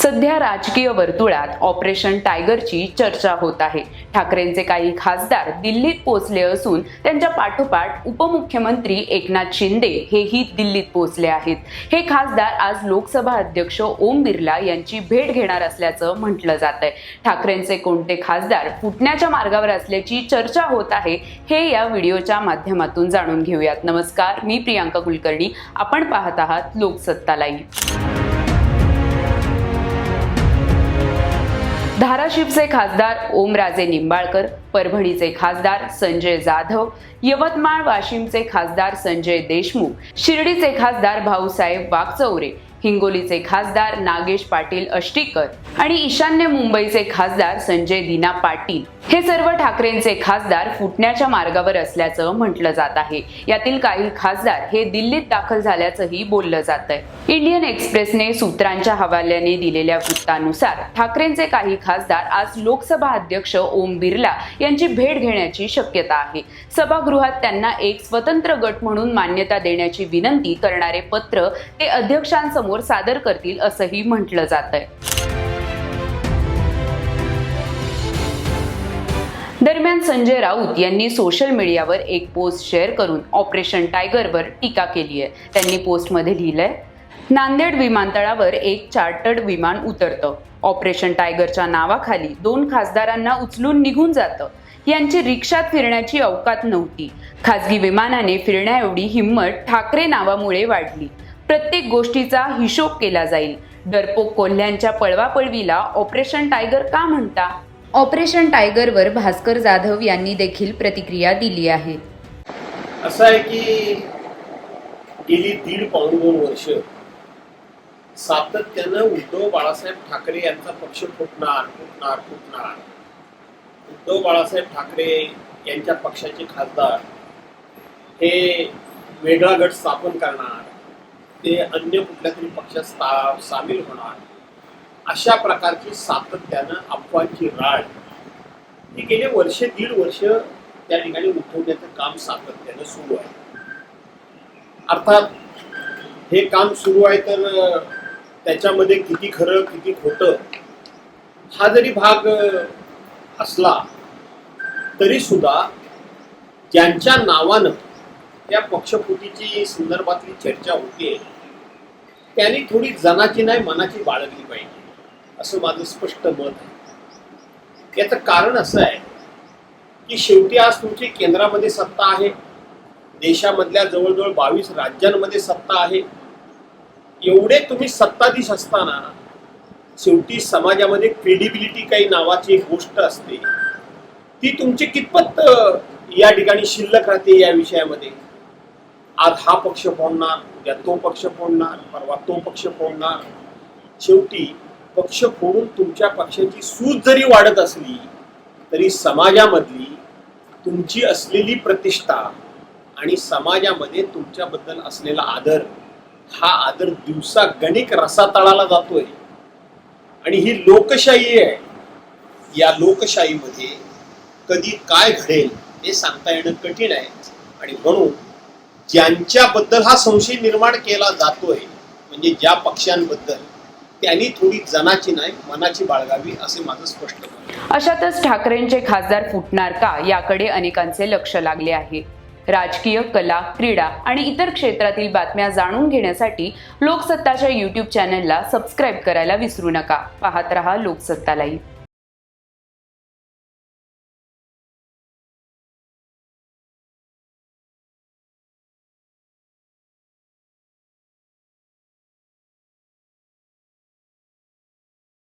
सध्या राजकीय वर्तुळात ऑपरेशन टायगरची चर्चा होत आहे। ठाकरेंचे काही खासदार दिल्लीत पोहोचले असून त्यांच्या पाठोपाठ उपमुख्यमंत्री एकनाथ शिंदे हेही दिल्लीत पोहोचले आहेत। हे खासदार आज लोकसभा अध्यक्ष ओम बिर्ला यांची भेट घेणार असल्याचं म्हटलं जात आहे। ठाकरेंचे कोणते खासदार फुटण्याच्या मार्गावर असल्याची चर्चा होत आहे, हे या व्हिडिओच्या माध्यमातून जाणून घेऊयात। नमस्कार, मी प्रियांका कुलकर्णी, आपण पाहत आहात लोकसत्ता लाईव्ह। धाराशिवचे खासदार ओमराजे निंबाळकर, परभणीचे खासदार संजय जाधव, यवतमाळ वाशिमचे खासदार संजय देशमुख, शिर्डीचे खासदार भाऊसाहेब वागचौरे, हिंगोलीचे खासदार नागेश पाटील अष्टीकर आणि ईशान्य मुंबईचे खासदार संजय दिना पाटील हे सर्व ठाकरेंचे खासदार फुटण्याच्या मार्गावर असल्याचं म्हटलं जात आहे। यातील काही खासदार हे दिल्लीत दाखल झाल्याचंही बोललं जात आहे। इंडियन एक्सप्रेसने सूत्रांच्या हवाल्याने दिलेल्या वृत्तानुसार ठाकरेंचे काही खासदार आज लोकसभा अध्यक्ष ओम बिर्ला यांची भेट घेण्याची शक्यता आहे। सभागृहात त्यांना एक स्वतंत्र गट म्हणून मान्यता देण्याची विनंती करणारे पत्र ते अध्यक्षांसमोर सादर करतील असंही म्हटलं जात आहे। दरम्यान संजय राऊत यांनी सोशल मीडियावर एक पोस्ट शेअर करून ऑपरेशन टायगरवर टीका केली आहे। त्यांनी पोस्टमध्ये लिहिलंय, नांदेड विमानतळावर एक चार्टर्ड विमान उतरतं, ऑपरेशन टायगरच्या नावाखाली 2 खासदारांना उचलून निघून जातं। यांची रिक्षात फिरण्याची अवकात नव्हती। खासगी विमानाने फिरण्याएवढी हिंमत ठाकरे नावामुळे वाढली। प्रत्येक गोष्टीचा हिशोब केला जाईल। डरपोक कोल्ह्यांच्या पळवापळवीला ऑपरेशन टायगर का म्हणता? ऑपरेशन टायगरवर भास्कर जाधव यांनी देखील प्रतिक्रिया दिली आहे। असं आहे की गेली 1.5-2 वर्ष सातत्यानं उद्धव बाळासाहेब ठाकरे यांचा पक्ष फुटणार। उद्धव बाळासाहेब ठाकरे यांच्या पक्षाचे खासदार हे वेगळा गट स्थापन करणार, ते अन्य कुठल्या तरी पक्षात सामील होणार, अशा प्रकारची सातत्यानं अफवांची राळ ही गेले 1.5 वर्ष त्या ठिकाणी उठवण्याचं काम सातत्यानं सुरू आहे। अर्थात हे काम सुरू आहे तर त्याच्यामध्ये किती खरं किती खोटं हा जरी भाग असला तरी सुद्धा ज्यांच्या नावानं त्या पक्षफुटीची संदर्भातली चर्चा होते त्यांनी थोडी जनाची नाही मनाची बाळगली पाहिजे, असं माझं स्पष्ट मत आहे। याचं कारण असं आहे की शेवटी आज तुमची केंद्रामध्ये सत्ता आहे, देशामधल्या जवळजवळ 22 राज्यांमध्ये सत्ता आहे। एवढे तुम्ही सत्ताधीश असताना शेवटी समाजामध्ये क्रेडिबिलिटी काही नावाची एक गोष्ट असते, ती तुमची कितपत या ठिकाणी शिल्लक राहते या विषयामध्ये। आज हा पक्ष फोडणार, उद्या तो पक्ष फोडणार, परवा तो पक्ष फोडणार। शेवटी पक्ष फोडून तुमच्या पक्षाची सूज जरी वाढत असली तरी समाजामधली तुमची असलेली प्रतिष्ठा आणि समाजामध्ये तुमच्याबद्दल असलेला आदर, हा आदर दिवसागणिक रसातळाला जातोय। आणि ही लोकशाही आहे, या लोकशाहीमध्ये कधी काय घडेल हे सांगता येणं कठीण आहे। आणि म्हणून ज्यांच्याबद्दल हा संशय निर्माण केला जातोय, म्हणजे ज्या पक्षांबद्दल, त्यांनी थोडी जनाची नाही मनाची बाळगावी, असे माझं स्पष्ट मत आहे। अशातच ठाकरेंचे खासदार फुटणार का याकडे अनेकांचे लक्ष लागले आहे। राजकीय, कला, क्रीडा आणि इतर क्षेत्रातील बातम्या जाणून घेण्यासाठी लोकसत्ताच्या YouTube चॅनलला सबस्क्राईब करायला विसरू नका। पाहत रहा लोकसत्ता लाईव्ह।